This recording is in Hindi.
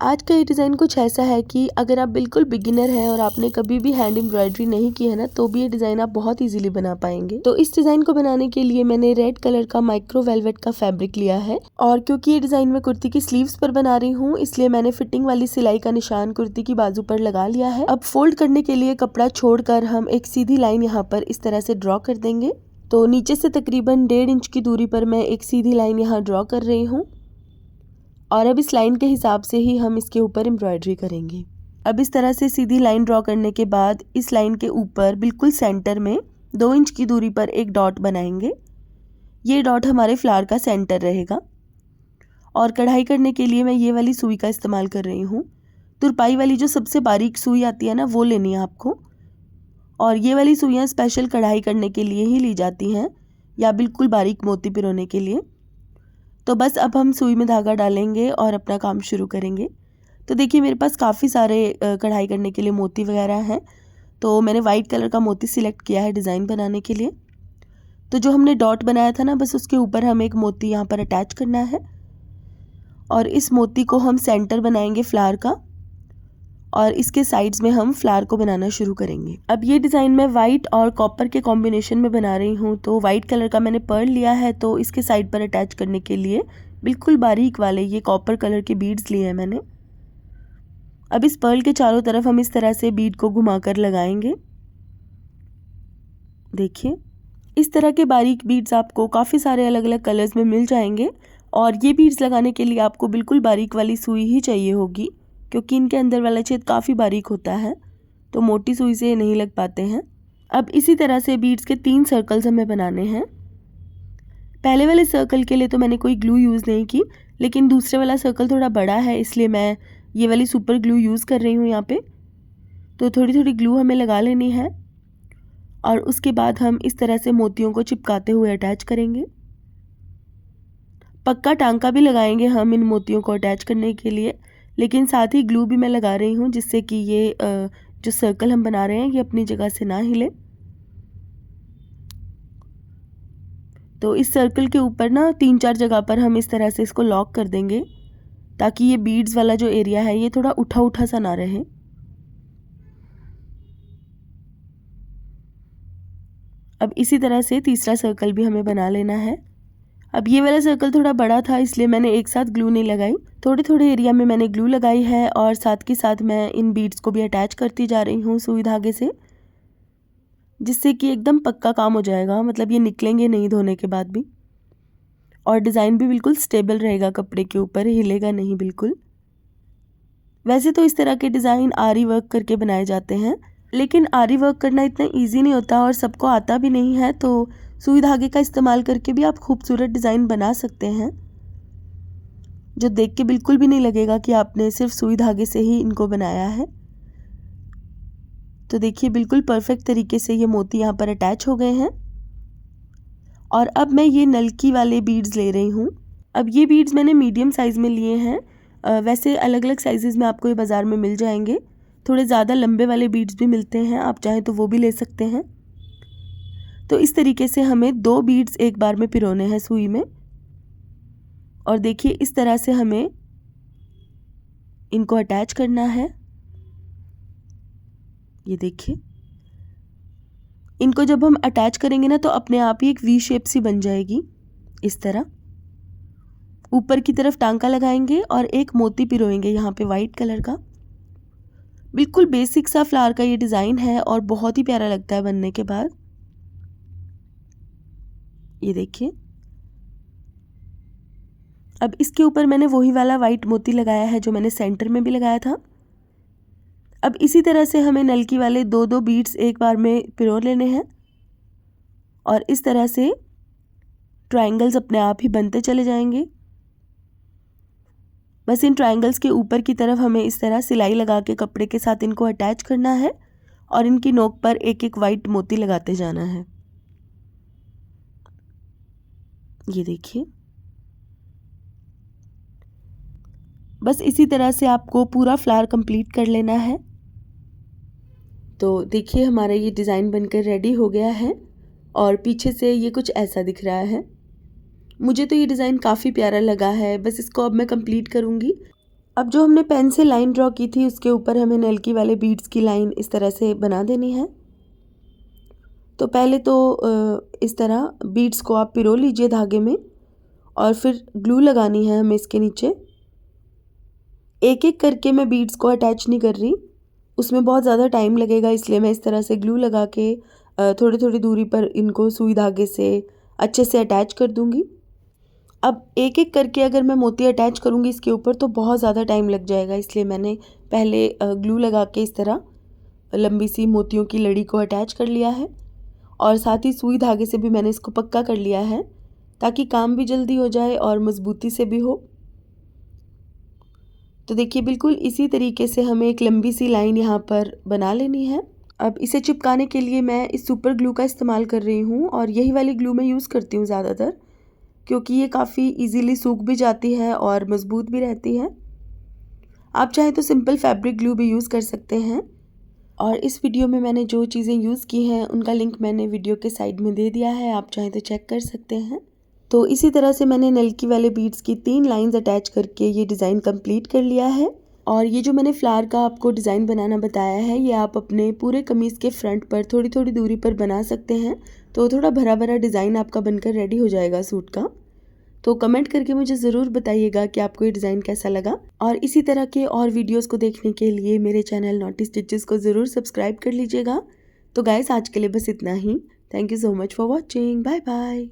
आज का ये डिज़ाइन कुछ ऐसा है कि अगर आप बिल्कुल बिगिनर हैं और आपने कभी भी हैंड एम्ब्रॉयडरी नहीं की है ना, तो भी ये डिज़ाइन आप बहुत इजीली बना पाएंगे। तो इस डिज़ाइन को बनाने के लिए मैंने रेड कलर का माइक्रो वेलवेट का फैब्रिक लिया है और क्योंकि ये डिज़ाइन मैं कुर्ती की स्लीव्स पर बना रही हूँ, इसलिए मैंने फिटिंग वाली सिलाई का निशान कुर्ती की बाजू पर लगा लिया है। अब फोल्ड करने के लिए कपड़ा छोड़कर हम एक सीधी लाइन यहाँ पर इस तरह से ड्रॉ कर देंगे। तो नीचे से तकरीबन 1.5 इंच की दूरी पर मैं एक सीधी लाइन यहाँ ड्रॉ कर रही हूँ और अब इस लाइन के हिसाब से ही हम इसके ऊपर एम्ब्रॉयडरी करेंगे। अब इस तरह से सीधी लाइन ड्रॉ करने के बाद इस लाइन के ऊपर बिल्कुल सेंटर में 2 इंच की दूरी पर एक डॉट बनाएंगे। ये डॉट हमारे फ्लावर का सेंटर रहेगा और कढ़ाई करने के लिए मैं ये वाली सुई का इस्तेमाल कर रही हूँ। तुरपाई वाली जो सबसे बारीक सुई आती है ना, वो लेनी है आपको। और ये वाली सुइयाँ स्पेशल कढ़ाई करने के लिए ही ली जाती हैं या बिल्कुल बारीक मोती पिरोने के लिए। तो बस अब हम सुई में धागा डालेंगे और अपना काम शुरू करेंगे। तो देखिए मेरे पास काफ़ी सारे कढ़ाई करने के लिए मोती वगैरह हैं, तो मैंने वाइट कलर का मोती सिलेक्ट किया है डिज़ाइन बनाने के लिए। तो जो हमने डॉट बनाया था ना, बस उसके ऊपर हमें एक मोती यहाँ पर अटैच करना है और इस मोती को हम सेंटर बनाएंगे फ्लावर का और इसके साइड्स में हम फ्लावर को बनाना शुरू करेंगे। अब ये डिज़ाइन मैं वाइट और कॉपर के कॉम्बिनेशन में बना रही हूँ। तो वाइट कलर का मैंने पर्ल लिया है, तो इसके साइड पर अटैच करने के लिए बिल्कुल बारीक वाले ये कॉपर कलर के बीड्स लिए हैं मैंने। अब इस पर्ल के चारों तरफ हम इस तरह से बीड को घुमाकर लगाएंगे। देखिए इस तरह के बारीक बीड्स आपको काफ़ी सारे अलग अलग कलर्स में मिल जाएंगे और ये बीड्स लगाने के लिए आपको बिल्कुल बारीक वाली सुई ही चाहिए होगी, क्योंकि इनके अंदर वाला छेद काफ़ी बारीक होता है, तो मोटी सुई से नहीं लग पाते हैं। अब इसी तरह से बीड्स के 3 सर्कल्स हमें बनाने हैं। पहले वाले सर्कल के लिए तो मैंने कोई ग्लू यूज़ नहीं की, लेकिन दूसरे वाला सर्कल थोड़ा बड़ा है, इसलिए मैं ये वाली सुपर ग्लू यूज़ कर रही हूँ यहाँ पे। तो थोड़ी थोड़ी ग्लू हमें लगा लेनी है और उसके बाद हम इस तरह से मोतियों को चिपकाते हुए अटैच करेंगे। पक्का टांका भी लगाएंगे हम इन मोतियों को अटैच करने के लिए, लेकिन साथ ही ग्लू भी मैं लगा रही हूँ जिससे कि ये जो सर्कल हम बना रहे हैं ये अपनी जगह से ना हिले। तो इस सर्कल के ऊपर ना 3-4 जगह पर हम इस तरह से इसको लॉक कर देंगे ताकि ये बीड्स वाला जो एरिया है ये थोड़ा उठा उठा सा ना रहे। अब इसी तरह से तीसरा सर्कल भी हमें बना लेना है। अब ये वाला सर्कल थोड़ा बड़ा था, इसलिए मैंने एक साथ ग्लू नहीं लगाई, थोड़े थोड़े एरिया में मैंने ग्लू लगाई है और साथ के साथ मैं इन बीड्स को भी अटैच करती जा रही हूँ सुई धागे से, जिससे कि एकदम पक्का काम हो जाएगा। मतलब ये निकलेंगे नहीं धोने के बाद भी और डिज़ाइन भी बिल्कुल स्टेबल रहेगा कपड़े के ऊपर, हिलेगा नहीं बिल्कुल। वैसे तो इस तरह के डिज़ाइन आरी वर्क करके बनाए जाते हैं, लेकिन आरी वर्क करना इतना ईजी नहीं होता और सबको आता भी नहीं है, तो सुई धागे का इस्तेमाल करके भी आप खूबसूरत डिज़ाइन बना सकते हैं जो देख के बिल्कुल भी नहीं लगेगा कि आपने सिर्फ सुई धागे से ही इनको बनाया है। तो देखिए बिल्कुल परफेक्ट तरीके से ये मोती यहाँ पर अटैच हो गए हैं और अब मैं ये नलकी वाले बीड्स ले रही हूँ। अब ये बीड्स मैंने मीडियम साइज़ में लिए हैं, वैसे अलग अलग साइजेस में आपको ये बाज़ार में मिल जाएंगे। थोड़े ज़्यादा लंबे वाले बीड्स भी मिलते हैं, आप चाहें तो वो भी ले सकते हैं। तो इस तरीके से हमें 2 बीड्स एक बार में पिरोने हैं सुई में और देखिए इस तरह से हमें इनको अटैच करना है। ये देखिए इनको जब हम अटैच करेंगे ना, तो अपने आप ही एक वी शेप सी बन जाएगी। इस तरह ऊपर की तरफ टांका लगाएंगे और एक मोती पिरोएंगे यहाँ पे वाइट कलर का। बिल्कुल बेसिक सा फ्लावर का ये डिज़ाइन है और बहुत ही प्यारा लगता है बनने के बाद। ये देखिए अब इसके ऊपर मैंने वही वाला वाइट मोती लगाया है जो मैंने सेंटर में भी लगाया था। अब इसी तरह से हमें नलकी वाले 2-2 बीड्स एक बार में पिरो लेने हैं और इस तरह से ट्रायंगल्स अपने आप ही बनते चले जाएंगे। बस इन ट्रायंगल्स के ऊपर की तरफ हमें इस तरह सिलाई लगा के कपड़े के साथ इनको अटैच करना है और इनकी नोक पर एक एक वाइट मोती लगाते जाना है। ये देखिए बस इसी तरह से आपको पूरा फ्लावर कंप्लीट कर लेना है। तो देखिए हमारा ये डिज़ाइन बनकर रेडी हो गया है और पीछे से ये कुछ ऐसा दिख रहा है। मुझे तो ये डिज़ाइन काफ़ी प्यारा लगा है। बस इसको अब मैं कंप्लीट करूँगी अब जो हमने पेन से लाइन ड्रॉ की थी उसके ऊपर हमें नलकी वाले बीड्स की लाइन इस तरह से बना देनी है। तो पहले तो इस तरह बीड्स को आप पिरो लीजिए धागे में और फिर ग्लू लगानी है हमें इसके नीचे। एक एक करके मैं बीड्स को अटैच नहीं कर रही, उसमें बहुत ज़्यादा टाइम लगेगा, इसलिए मैं इस तरह से ग्लू लगा के थोड़ी थोड़ी दूरी पर इनको सुई धागे से अच्छे से अटैच कर दूंगी। अब एक एक करके अगर मैं मोती अटैच करूंगी इसके ऊपर तो बहुत ज़्यादा टाइम लग जाएगा, इसलिए मैंने पहले ग्लू लगा के इस तरह लंबी सी मोतियों की लड़ी को अटैच कर लिया है और साथ ही सुई धागे से भी मैंने इसको पक्का कर लिया है ताकि काम भी जल्दी हो जाए और मज़बूती से भी हो। तो देखिए बिल्कुल इसी तरीके से हमें एक लंबी सी लाइन यहाँ पर बना लेनी है। अब इसे चिपकाने के लिए मैं इस सुपर ग्लू का इस्तेमाल कर रही हूँ और यही वाली ग्लू मैं यूज़ करती हूँ ज़्यादातर, क्योंकि ये काफ़ी इजीली सूख भी जाती है और मज़बूत भी रहती है। आप चाहें तो सिंपल फैब्रिक ग्लू भी यूज़ कर सकते हैं। और इस वीडियो में मैंने जो चीज़ें यूज़ की हैं उनका लिंक मैंने वीडियो के साइड में दे दिया है, आप चाहें तो चेक कर सकते हैं। तो इसी तरह से मैंने नलकी वाले बीड्स की 3 लाइंस अटैच करके ये डिज़ाइन कंप्लीट कर लिया है। और ये जो मैंने फ्लावर का आपको डिज़ाइन बनाना बताया है ये आप अपने पूरे कमीज़ के फ्रंट पर थोड़ी थोड़ी दूरी पर बना सकते हैं, तो थोड़ा भरा भरा डिज़ाइन आपका बनकर रेडी हो जाएगा सूट का। तो कमेंट करके मुझे ज़रूर बताइएगा कि आपको ये डिज़ाइन कैसा लगा। और इसी तरह के और वीडियोस को देखने के लिए मेरे चैनल नॉटी स्टिचेस को ज़रूर सब्सक्राइब कर लीजिएगा। तो गाइस आज के लिए बस इतना ही। Thank you so much for watching. Bye bye.